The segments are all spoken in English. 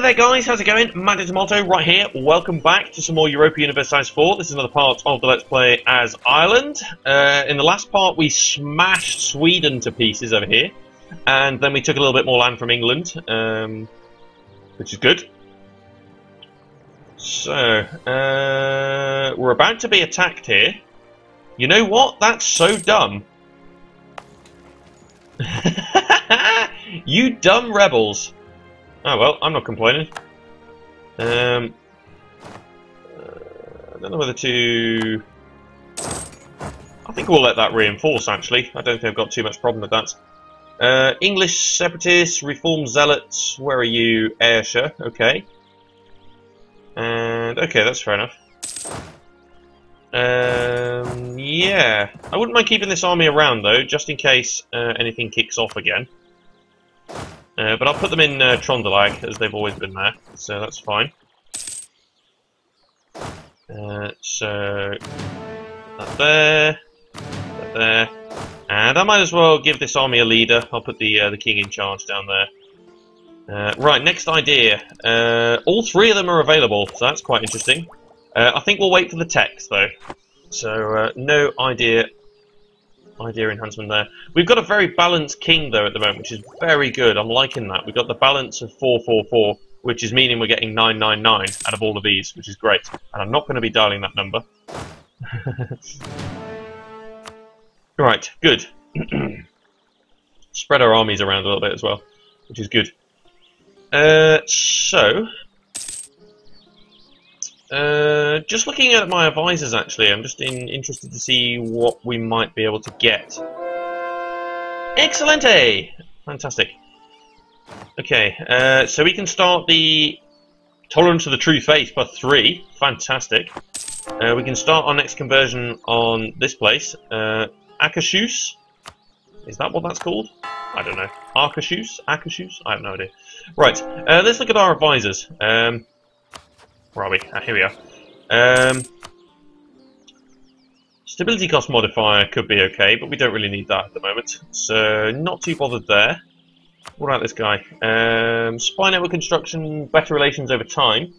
there guys, how's it going? Tomato right here, welcome back to some more Europa Universalis IV. This is another part of the Let's Play as Ireland. In the last part we smashed Sweden to pieces over here, and then we took a little bit more land from England, which is good. So, we're about to be attacked here. You know what? That's so dumb. You dumb rebels. Oh well, I'm not complaining. I don't know whether to... I think we'll let that reinforce, actually. I don't think I've got too much problem with that. English separatists, reform zealots, where are you? Ayrshire, okay. And, okay, that's fair enough. Yeah. I wouldn't mind keeping this army around, though, just in case anything kicks off again. But I'll put them in Trondelag, as they've always been there, so that's fine. So, that there, and I might as well give this army a leader. I'll put the king in charge down there. Right, next idea. All three of them are available, so that's quite interesting. I think we'll wait for the text, though. So, no idea enhancement there. We've got a very balanced king though at the moment, which is very good. I'm liking that. We've got the balance of 444, which is meaning we're getting 999 out of all of these, which is great. And I'm not going to be dialing that number. Right, good. Spread our armies around a little bit as well, which is good. Just looking at my advisors, actually, I'm just interested to see what we might be able to get. Excellente! Fantastic. Okay, so we can start the Tolerance of the True Faith +3. Fantastic. We can start our next conversion on this place. Akashus? Is that what that's called? I don't know. Arkashus? Akashus? I have no idea. Right, let's look at our advisors. Where are we? Ah, here we are. Stability cost modifier could be okay, but we don't really need that at the moment. So, not too bothered there. What about this guy? Spy network construction, better relations over time.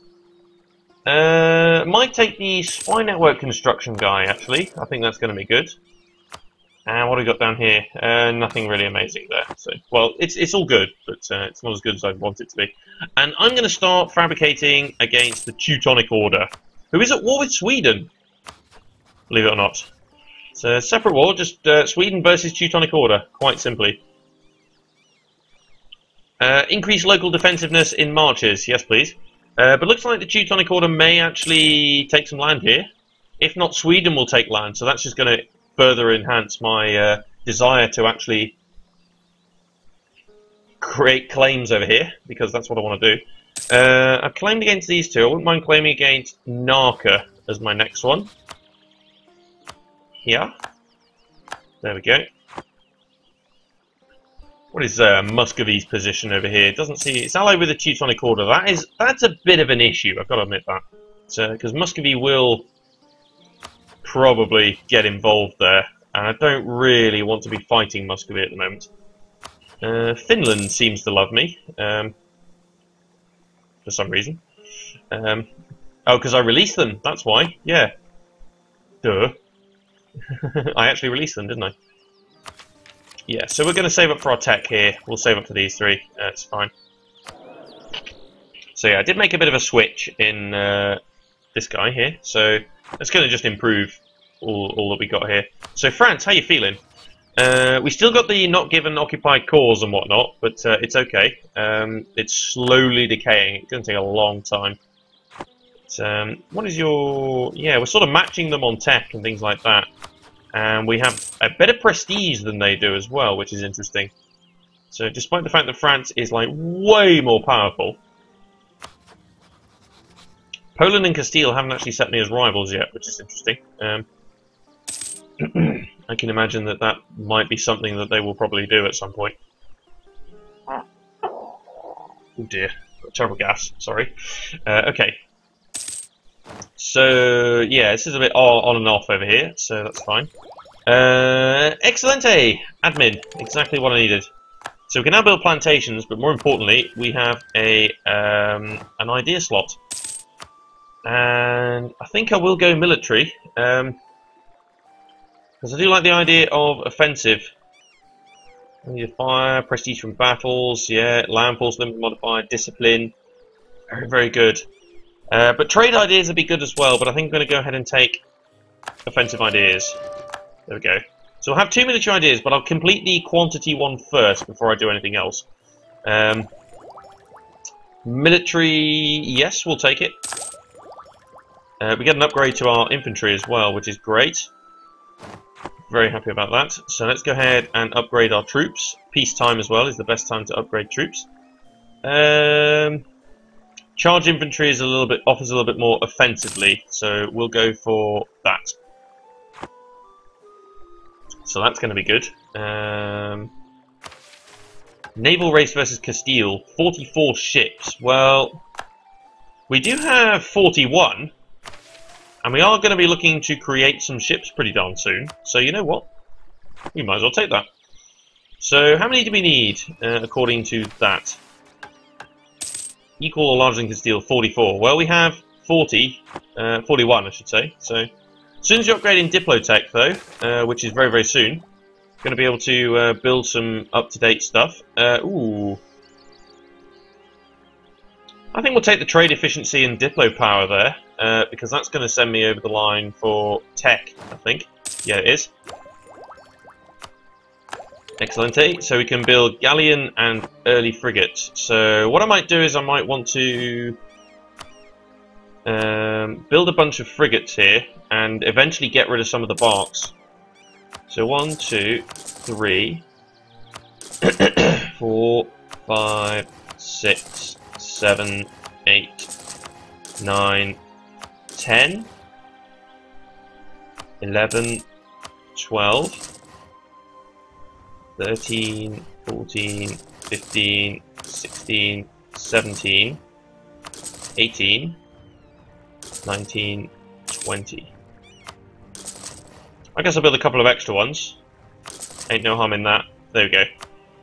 Might take the spy network construction guy, actually. I think that's going to be good. And what have we got down here? Nothing really amazing there. So, well, it's all good, but it's not as good as I'd want it to be. And I'm going to start fabricating against the Teutonic Order, who is at war with Sweden, believe it or not. It's a separate war, just Sweden versus Teutonic Order, quite simply. Increase local defensiveness in marches, yes please. But looks like the Teutonic Order may actually take some land here. If not, Sweden will take land, so that's just going to further enhance my desire to actually create claims over here, because that's what I want to do. I've claimed against these two. I wouldn't mind claiming against Narka as my next one. Here. There we go. What is Muscovy's position over here? It doesn't see... It's allied with the Teutonic Order. That's a bit of an issue, I've got to admit that. Because Muscovy will probably get involved there, and I don't really want to be fighting Muscovy at the moment. Finland seems to love me, for some reason. Oh, because I released them, that's why, yeah. Duh. I actually released them, didn't I? Yeah, so we're going to save up for our tech here. We'll save up for these three, that's fine. So yeah, I did make a bit of a switch in this guy here, so that's going to just improve all that we got here. So France, how you feeling? We still got the not given occupied cores and whatnot, but it's okay. It's slowly decaying. It's going to take a long time. But, what is your... Yeah, we're sort of matching them on tech and things like that. And we have a better prestige than they do as well, which is interesting. So despite the fact that France is like way more powerful, Poland and Castile haven't actually set me as rivals yet, which is interesting. I can imagine that that might be something that they will probably do at some point. Oh dear, terrible gas, sorry. Okay. So, yeah, this is a bit on and off over here, so that's fine. Excellente! Admin, exactly what I needed. So So we can now build plantations, but more importantly, we have a an idea slot. And I think I will go military, because I do like the idea of offensive. I need a fire, prestige from battles, yeah, landfalls, limit modifier, discipline. Very, very good. But trade ideas would be good as well, but I think I'm going to go ahead and take offensive ideas. There we go. So I'll have 2 military ideas, but I'll complete the quantity one first before I do anything else. Military, yes, we'll take it. We get an upgrade to our infantry as well, which is great. Very happy about that. So let's go ahead and upgrade our troops. Peacetime as well is the best time to upgrade troops. Charge infantry is offers a little bit more offensively, so we'll go for that. So that's going to be good. Naval race versus Castile, 44 ships. Well, we do have 41, and we are going to be looking to create some ships pretty darn soon. So you know what? We might as well take that. So how many do we need, according to that? Equal or larger than Castile, 44. Well, we have 41 I should say. So as soon as you upgrade in Diplotech though, which is very, very soon, going to be able to build some up-to-date stuff. Ooh. I think we'll take the trade efficiency and Diplo power there, because that's going to send me over the line for tech, I think. Yeah, it is. Excellent. So we can build galleon and early frigate. So what I might do is I might want to build a bunch of frigates here and eventually get rid of some of the barks. So 1, 2, 3, 4, 5, 6, 7, 8, 9, 10, 11, 12, 13, 14, 15, 16, 17, 18, 19, 20. I guess I'll build a couple of extra ones. Ain't no harm in that. There we go.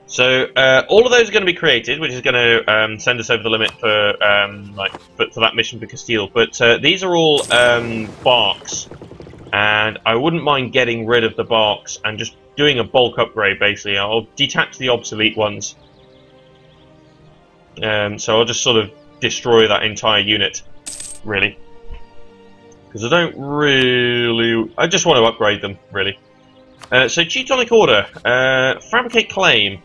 So all of those are going to be created, which is going to send us over the limit for for that mission for Castile. But these are all barks, and I wouldn't mind getting rid of the barks and just doing a bulk upgrade. Basically, I'll detach the obsolete ones. So I'll just sort of destroy that entire unit, really. Because I just want to upgrade them, really. So Teutonic Order, fabricate claim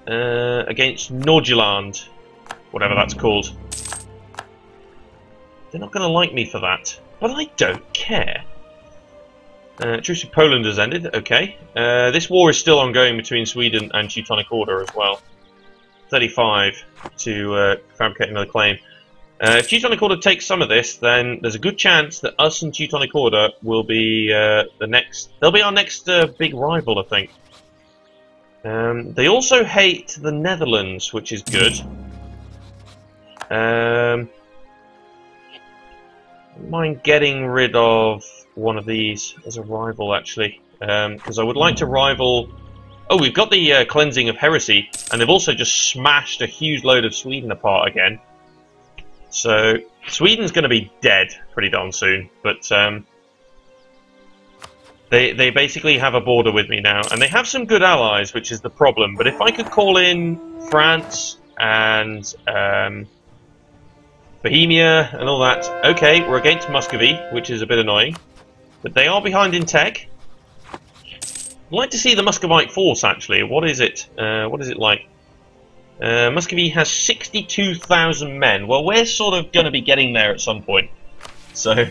against Norduland, whatever that's called. They're not going to like me for that, but I don't care. Truce with Poland has ended, okay. This war is still ongoing between Sweden and Teutonic Order as well. 35 to fabricate another claim. If Teutonic Order takes some of this, then there's a good chance that us and Teutonic Order will be they'll be our next big rival, I think. They also hate the Netherlands, which is good. Mind getting rid of one of these as a rival, actually, because I would like to rival. Oh, we've got the cleansing of heresy, and they've also just smashed a huge load of Sweden apart again. So Sweden's going to be dead pretty darn soon, but they basically have a border with me now, and they have some good allies, which is the problem. But if I could call in France and Bohemia and all that, okay, we're against Muscovy, which is a bit annoying, but they are behind in tech. I'd like to see the Muscovite force, actually. What is it? What is it like? Muscovy has 62,000 men. Well, we're sort of going to be getting there at some point. So,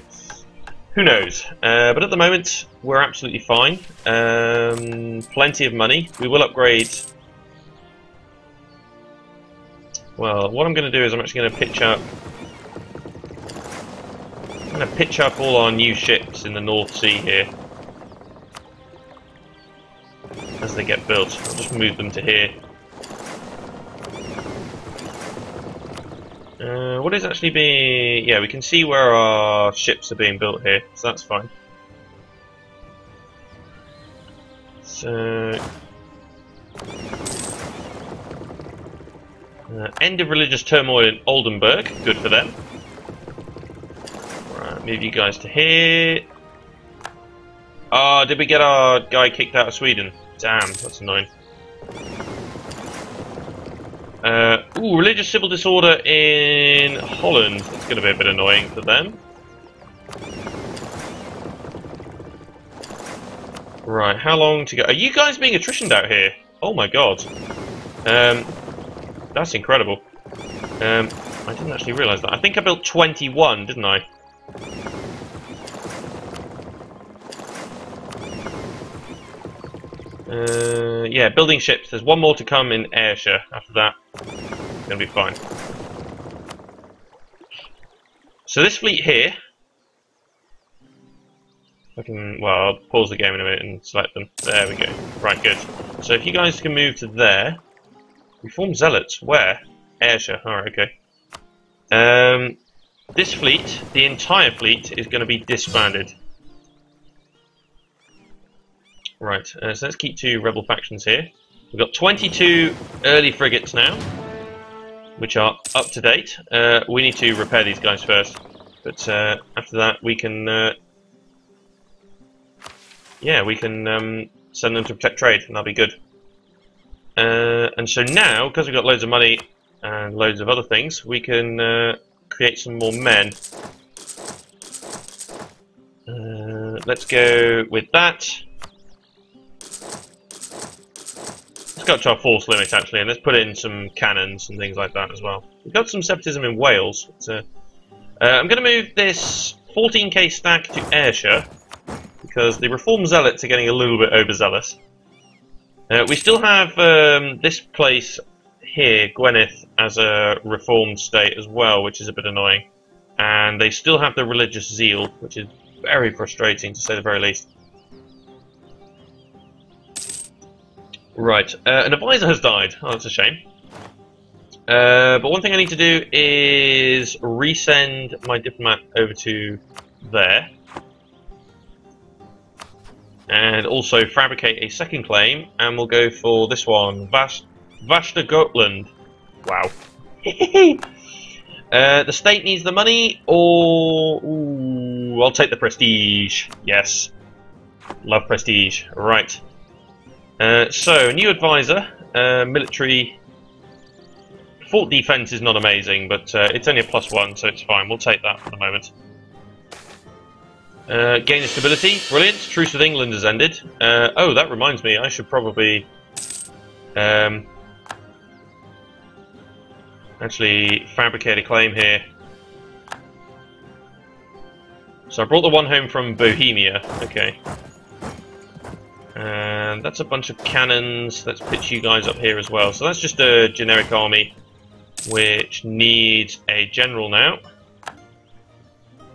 who knows? But at the moment, we're absolutely fine. Plenty of money. We will upgrade. Well, what I'm going to do is I'm actually going to pitch up. I'm going to pitch up all our new ships in the North Sea here. As they get built. I'll just move them to here. What is actually being... Yeah, we can see where our ships are being built here, so that's fine. So... End of religious turmoil in Oldenburg. Good for them. Right, move you guys to here. Oh, did we get our guy kicked out of Sweden? Damn, that's annoying. Ooh, religious civil disorder in Holland. That's going to be a bit annoying for them. Right, how long to go? Are you guys being attritioned out here? Oh my god. That's incredible. I didn't actually realise that. I think I built 21, didn't I? Yeah, building ships. There's one more to come in Ayrshire. After that, it's going to be fine. So this fleet here... well, I'll pause the game in a minute and select them. There we go. Right, good. So if you guys can move to there... Reform zealots. Where? Ayrshire. Alright, okay. This fleet, the entire fleet, is going to be disbanded. Right, so let's keep 2 rebel factions here. We've got 22 early frigates now, which are up to date. We need to repair these guys first, but after that we can... yeah, we can send them to protect trade, and that'll be good. And so now, because we've got loads of money and loads of other things, we can create some more men. Let's go with that. Let's go up to our force limit, actually, and let's put in some cannons and things like that as well. We've got some separatism in Wales. But, I'm going to move this 14k stack to Ayrshire, because the Reformed Zealots are getting a little bit overzealous. We still have this place here, Gwynedd, as a reformed state as well, which is a bit annoying. And they still have the religious zeal, which is very frustrating, to say the very least. Right, an advisor has died. Oh, that's a shame. But one thing I need to do is resend my diplomat over to there. And also fabricate a second claim, and we'll go for this one, Vashta Gotland. Wow. The state needs the money, or... Ooh, I'll take the prestige. Yes. Love prestige. Right. So, new advisor. Military... Fort defense is not amazing, but it's only a +1, so it's fine. We'll take that for the moment. Gain of stability, brilliant. Truce with England has ended. Oh, that reminds me, I should probably actually fabricate a claim here. So I brought the one home from Bohemia. Okay. And that's a bunch of cannons. Let's pitch you guys up here as well. So that's just a generic army, which needs a general now,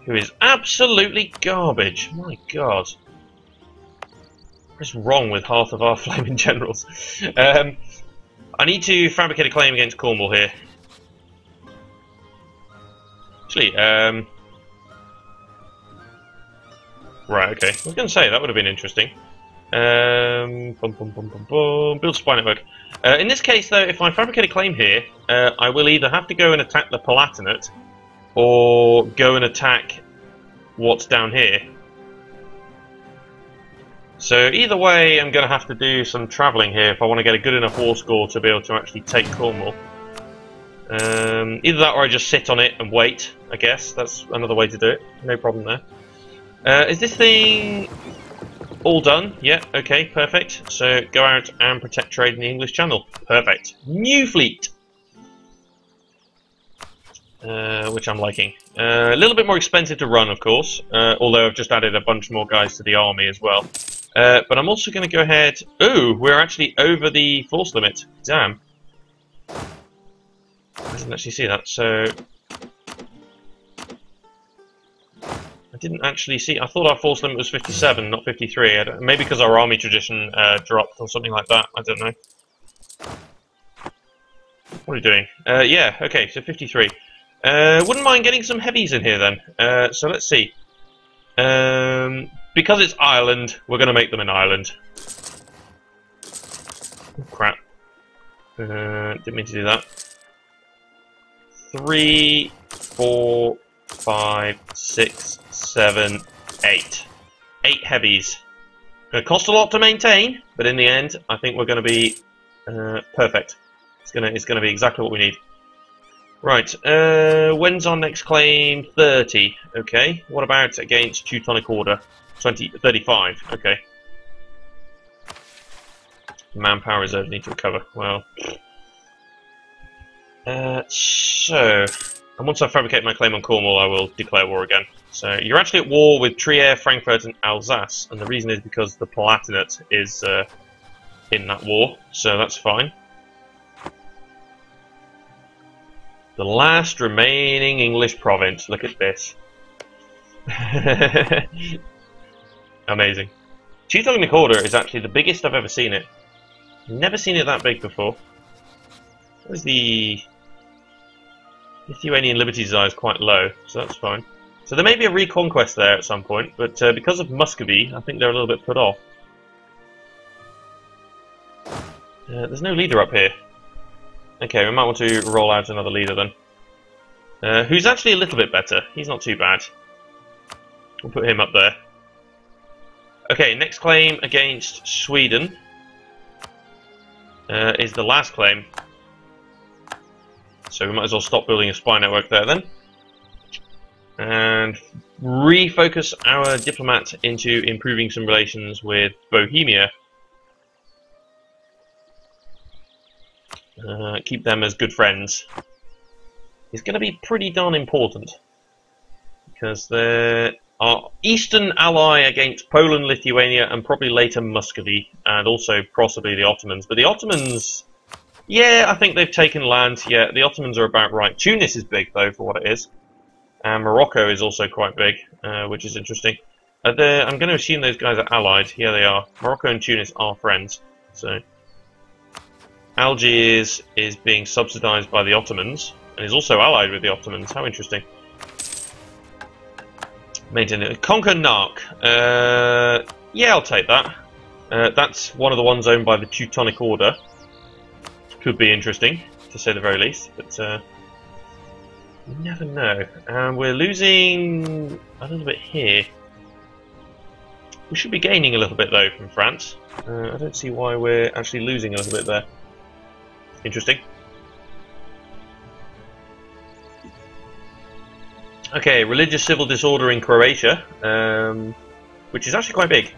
who is absolutely garbage. My god. What's wrong with half of our flaming generals? I need to fabricate a claim against Cornwall here. Actually, right, okay. I was going to say, that would have been interesting. Build supply network. In this case, though, if I fabricate a claim here, I will either have to go and attack the Palatinate, or go and attack what's down here. So either way, I'm going to have to do some travelling here if I want to get a good enough war score to be able to actually take Cornwall. Either that or I just sit on it and wait, I guess. That's another way to do it. No problem there. Is this thing all done? Yeah, okay, perfect. So go out and protect trade in the English Channel. Perfect. New fleet! Which I'm liking. A little bit more expensive to run, of course, although I've just added a bunch more guys to the army as well. But I'm also going to go ahead... Ooh, we're actually over the force limit. Damn. I didn't actually see that, so... I didn't actually see... I thought our force limit was 57, not 53. Maybe because our army tradition dropped or something like that. I don't know. What are we doing? Yeah, okay, so 53. Wouldn't mind getting some heavies in here then. So let's see. Because it's Ireland, we're going to make them in Ireland. Oh, crap. Didn't mean to do that. 3, 4, 5, 6, 7, 8. 8 heavies. Going to cost a lot to maintain, but in the end, I think we're going to be perfect. It's gonna be exactly what we need. Right. When's our next claim? 30. Okay. What about against Teutonic Order? 35. Okay. Manpower reserves need to recover. Well. And once I fabricate my claim on Cornwall, I will declare war again. So you're actually at war with Trier, Frankfurt, and Alsace, and the reason is because the Palatinate is in that war, so that's fine. The last remaining English province. Look at this. Amazing. Teutonic Order is actually the biggest I've ever seen it. Never seen it that big before. Where's the Lithuanian Liberty Tsar is quite low, so that's fine. So there may be a reconquest there at some point, but because of Muscovy, I think they're a little bit put off. There's no leader up here. Okay, we might want to roll out another leader then. Who's actually a little bit better. He's not too bad. We'll put him up there. Okay, next claim against Sweden is the last claim. So we might as well stop building a spy network there then. And refocus our diplomat into improving some relations with Bohemia. Keep them as good friends. It's going to be pretty darn important. Because they're our eastern ally against Poland, Lithuania, and probably later Muscovy. And also possibly the Ottomans. But the Ottomans... yeah, I think they've taken land. Yeah, the Ottomans are about right. Tunis is big, though, for what it is. And Morocco is also quite big, which is interesting. I'm going to assume those guys are allied. Yeah, they are. Morocco and Tunis are friends. So Algiers is being subsidised by the Ottomans, and is also allied with the Ottomans. How interesting. Maintain it. Conquer Nark. Yeah, I'll take that. That's one of the ones owned by the Teutonic Order. Could be interesting, to say the very least, but you never know. And we're losing a little bit here. We should be gaining a little bit, though, from France. I don't see why we're actually losing a little bit there. Interesting. Okay, religious civil disorder in Croatia, which is actually quite big.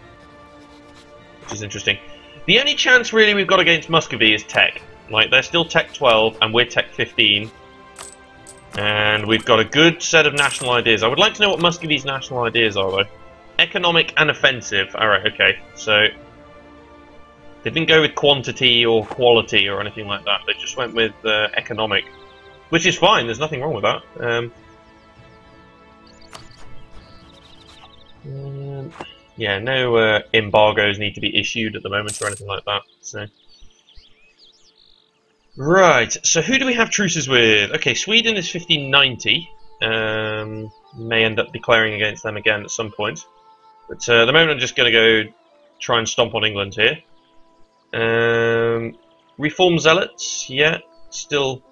Which is interesting. The only chance, really, we've got against Muscovy is tech. Like, they're still Tech 12, and we're Tech 15. And we've got a good set of national ideas. I would like to know what Muscovy's national ideas are, though. Economic and offensive. Alright, okay. So, they didn't go with quantity or quality or anything like that. They just went with economic. Which is fine, there's nothing wrong with that. Yeah, no embargoes need to be issued at the moment or anything like that. So... right, so who do we have truces with? Okay, Sweden is 1590. May end up declaring against them again at some point. But at the moment I'm just going to go try and stomp on England here. Reform Zealots, yeah, still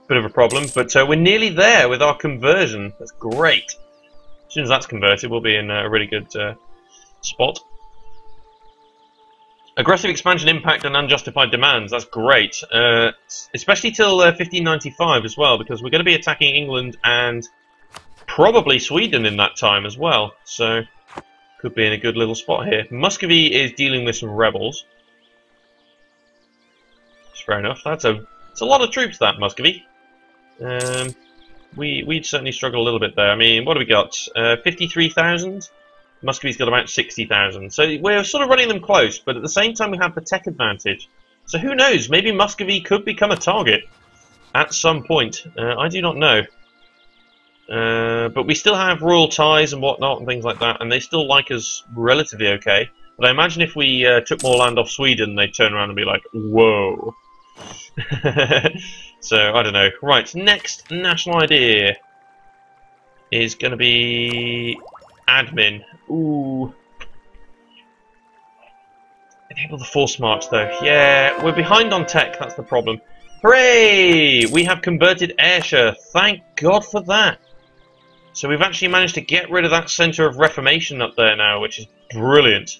a bit of a problem. But we're nearly there with our conversion. That's great. As soon as that's converted, we'll be in a really good spot. Aggressive expansion impact and unjustified demands, that's great. Especially till 1595 as well, because we're going to be attacking England and probably Sweden in that time as well. So, could be in a good little spot here. Muscovy is dealing with some rebels. It's fair enough. It's a lot of troops, that Muscovy. We'd certainly struggle a little bit there. I mean, what do we got? 53,000? Muscovy's got about 60,000. So we're sort of running them close, but at the same time we have the tech advantage. So who knows? Maybe Muscovy could become a target at some point. I do not know. But we still have royal ties and whatnot and things like that, and they still like us relatively okay. But I imagine if we took more land off Sweden, they'd turn around and be like, whoa. So, I don't know. Right, next national idea is going to be admin. Ooh. Enable the force march, though. Yeah, we're behind on tech, that's the problem. Hooray! We have converted Ayrshire. Thank God for that. So we've actually managed to get rid of that centre of reformation up there now, which is brilliant.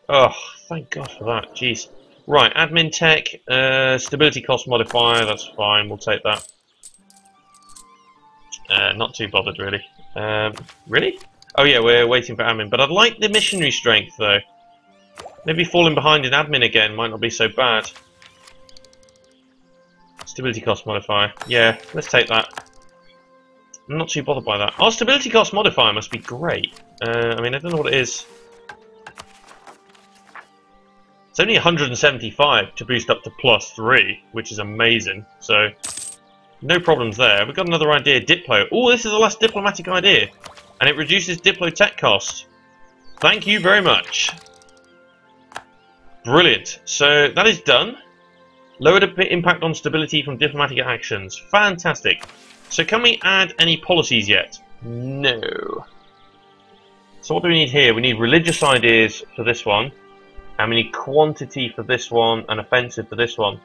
Oh, thank God for that. Jeez. Right, admin tech, stability cost modifier, that's fine, we'll take that. Not too bothered, really. Really? Oh yeah, we're waiting for admin, but I'd like the missionary strength, though. Maybe falling behind in admin again might not be so bad. Stability cost modifier. Yeah, let's take that. I'm not too bothered by that. Our stability cost modifier must be great. I mean, I don't know what it is. It's only 175 to boost up to +3, which is amazing. So, no problems there. We've got another idea, Diplo. Oh, this is the last diplomatic idea. And it reduces Diplo tech cost. Thank you very much. Brilliant. So, that is done. Lowered a bit impact on stability from diplomatic actions. Fantastic. So can we add any policies yet? No. So what do we need here? We need religious ideas for this one. And we need quantity for this one and offensive for this one.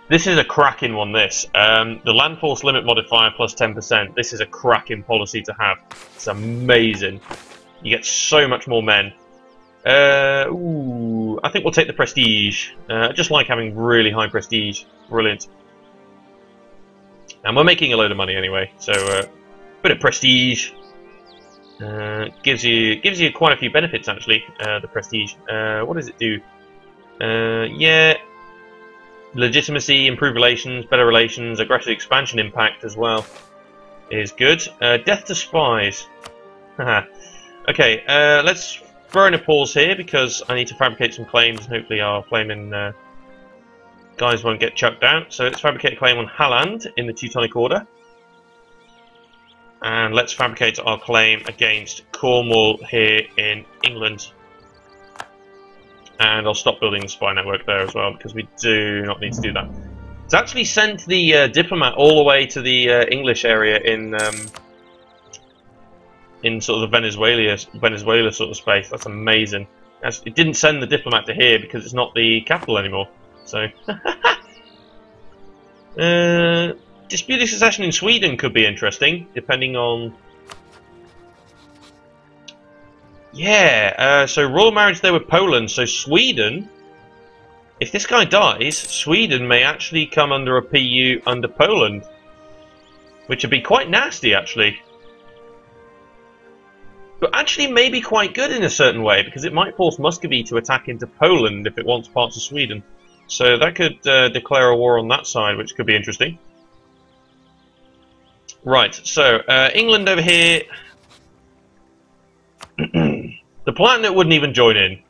This is a cracking one, this. The land force limit modifier plus 10%. This is a cracking policy to have. It's amazing. You get so much more men. Ooh, I think we'll take the prestige. I just like having really high prestige. Brilliant. And we're making a load of money anyway, so bit of prestige gives you quite a few benefits actually. The prestige. What does it do? Yeah, legitimacy, improved relations, better relations, aggressive expansion impact as well is good. Death to spies. Okay, let's throw in a pause here because I need to fabricate some claims. And hopefully our claiming guys won't get chucked out. So let's fabricate a claim on Halland in the Teutonic Order. And let's fabricate our claim against Cornwall here in England. And I'll stop building the spy network there as well because we do not need to do that. It's actually sent the diplomat all the way to the English area in sort of the Venezuela sort of space. That's amazing. It didn't send the diplomat to here because it's not the capital anymore. So, disputed succession in Sweden could be interesting, depending on. Yeah, so royal marriage there with Poland. So Sweden, if this guy dies, Sweden may actually come under a PU under Poland, which would be quite nasty, actually. But actually maybe quite good in a certain way, because it might force Muscovy to attack into Poland if it wants parts of Sweden. So that could declare a war on that side, which could be interesting. Right, so England over here. The Palatinate wouldn't even join in.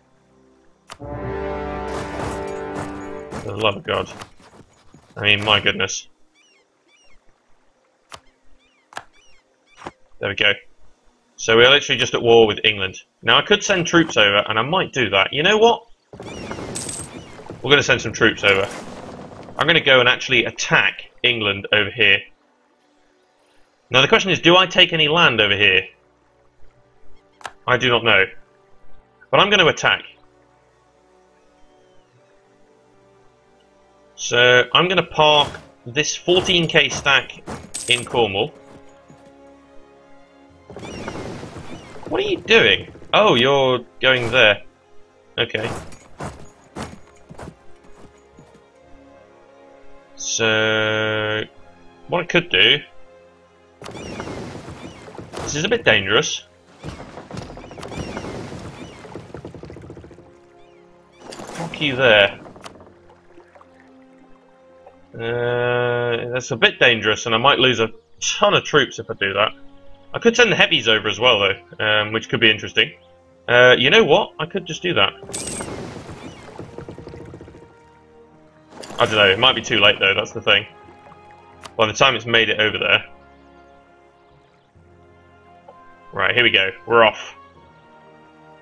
For the love of God. I mean, my goodness. There we go. So we're literally just at war with England. Now I could send troops over, and I might do that. You know what? We're going to send some troops over. I'm going to go and actually attack England over here. Now the question is, do I take any land over here? I do not know. But I'm going to attack. So I'm going to park this 14k stack in Cornwall. What are you doing? Oh, you're going there. Okay. So, what I could do... This is a bit dangerous. Fuck you there. That's a bit dangerous, and I might lose a ton of troops if I do that. I could send the heavies over as well, though, which could be interesting. You know what? I could just do that. I don't know, it might be too late though, that's the thing. By the time it's made it over there. Right, here we go, we're off.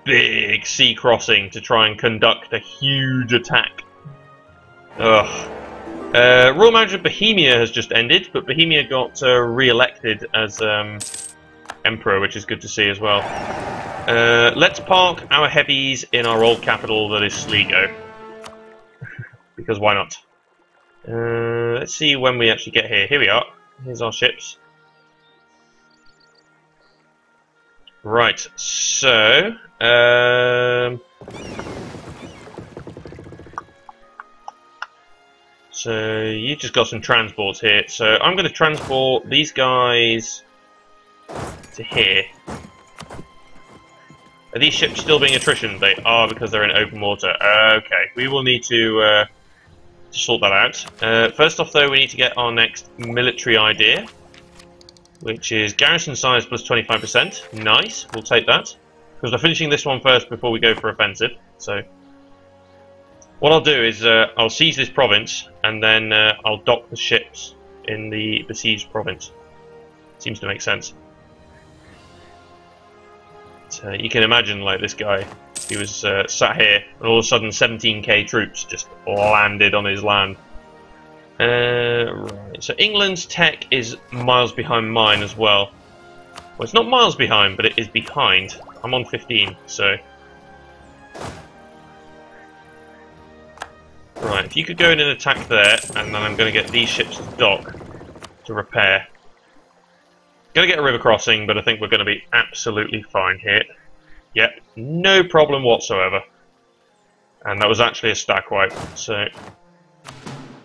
Big sea crossing to try and conduct a huge attack. Ugh. Royal Marriage of Bohemia has just ended, but Bohemia got re-elected as Emperor, which is good to see as well. Let's park our heavies in our old capital, that is Sligo. Because why not? Let's see when we actually get here. Here we are. Here's our ships. Right, so... so you just got some transports here. So I'm going to transport these guys to here. Are these ships still being attrition? They are, because they're in open water. Okay, we will need to sort that out. First off, though, we need to get our next military idea, which is garrison size plus 25%. Nice, we'll take that. Because we're finishing this one first before we go for offensive. So, what I'll do is I'll seize this province, and then I'll dock the ships in the besieged province. Seems to make sense. So you can imagine, like, this guy, he was sat here, and all of a sudden 17k troops just landed on his land. Right, so England's tech is miles behind mine as well. Well, it's not miles behind, but it is behind. I'm on 15, so... Right, if you could go in and attack there, and then I'm going to get these ships to dock to repair. Going to get a river crossing, but I think we're going to be absolutely fine here. Yep, no problem whatsoever. And that was actually a stack wipe, so...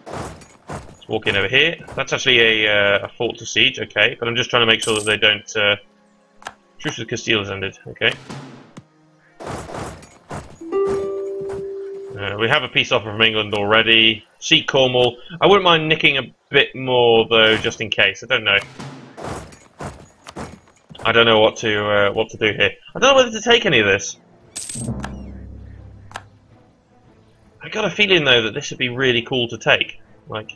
Let's walk in over here. That's actually a fort to siege, okay, but I'm just trying to make sure that they don't... Truce with Castile has ended, okay. We have a peace offer from England already. See Cornwall. I wouldn't mind nicking a bit more, though, just in case. I don't know. I don't know what to do here. I don't know whether to take any of this. I got a feeling though that this would be really cool to take. Like,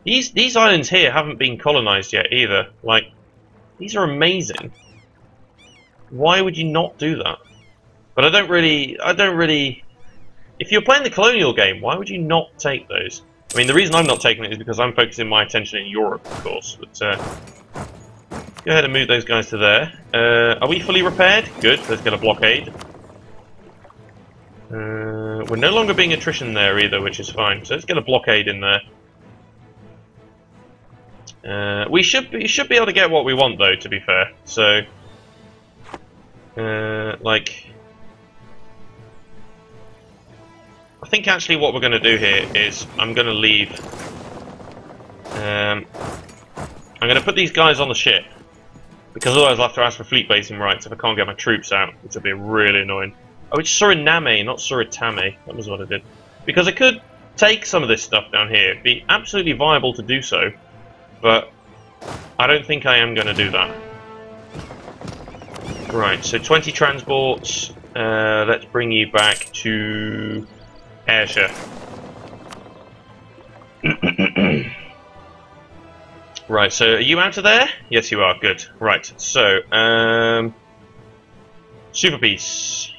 these islands here haven't been colonized yet either. Like, these are amazing. Why would you not do that? But I don't really. If you're playing the colonial game, why would you not take those? I mean, the reason I'm not taking it is because I'm focusing my attention in Europe, of course. But go ahead and move those guys to there. Are we fully repaired? Good, let's get a blockade. We're no longer being attrition there either, which is fine. So let's get a blockade in there. We should be able to get what we want, though, to be fair. So, like... I think actually what we're going to do here is I'm going to leave... I'm going to put these guys on the ship. Because otherwise I'll have to ask for fleet basing rights if I can't get my troops out, which will be really annoying. Oh, it's Suriname, not Suritame. That was what I did. Because I could take some of this stuff down here. It'd be absolutely viable to do so. But I don't think I am going to do that. Right, so 20 transports. Let's bring you back to Ayrshire. Right, so are you out of there? Yes, you are. Good. Right, so, Super Peace.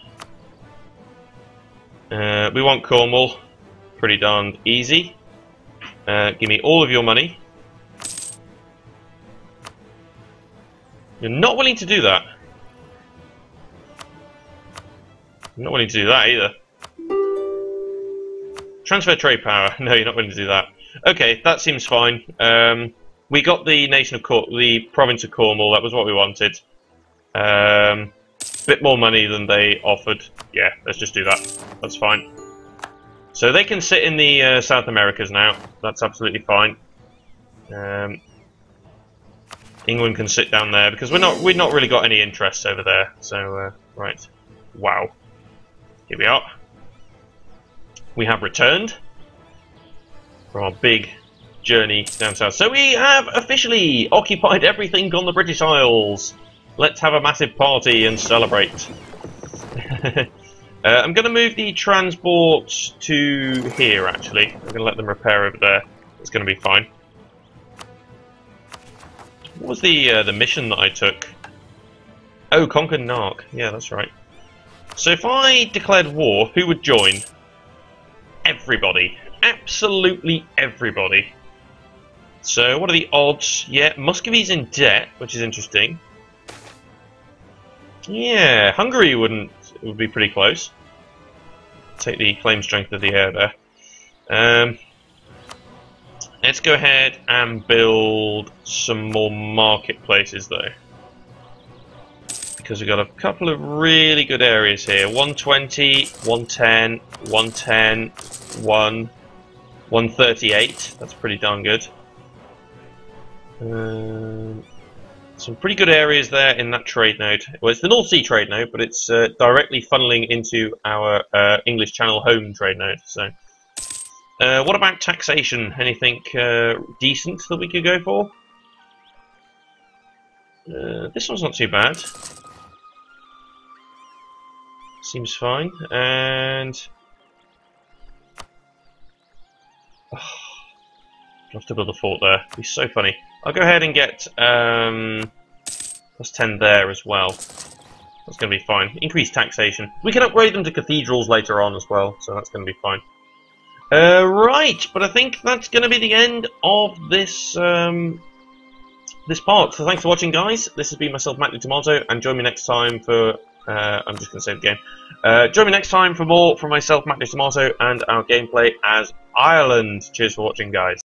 We want Cornwall. Pretty darned easy. Give me all of your money. You're not willing to do that. You're not willing to do that either. Transfer trade power. No, you're not willing to do that. Okay, that seems fine. We got the the province of Cornwall. That was what we wanted. Bit more money than they offered. Yeah, let's just do that. That's fine. So they can sit in the South Americas now. That's absolutely fine. England can sit down there because we've not really got any interest over there. So right, wow. Here we are. We have returned from our big journey down south. So we have officially occupied everything on the British Isles. Let's have a massive party and celebrate. I'm going to move the transports to here, actually. I'm going to let them repair over there. It's going to be fine. What was the mission that I took? Oh, conquer Narc. Yeah, that's right. So if I declared war, who would join? Everybody. Absolutely everybody. So what are the odds? Yeah, Muscovy's in debt, which is interesting. Yeah, Hungary would be pretty close. Take the claim strength of the air there. Let's go ahead and build some more marketplaces, though. Because we've got a couple of really good areas here. 120, 110, 110, 138. That's pretty darn good. Some pretty good areas there in that trade node. Well, it's the North Sea trade node, but it's directly funneling into our English Channel home trade node. So, what about taxation? Anything decent that we could go for? This one's not too bad. Seems fine. And I'll have to build a fort there. It'd be so funny. I'll go ahead and get plus 10 there as well. That's going to be fine. Increased taxation. We can upgrade them to cathedrals later on as well, so that's going to be fine. Right, but I think that's going to be the end of this this part. So thanks for watching, guys. This has been myself, Matt the Tomato, and join me next time for... I'm just going to save the game. Join me next time for more from myself, Matt the Tomato, and our gameplay as Ireland. Cheers for watching, guys.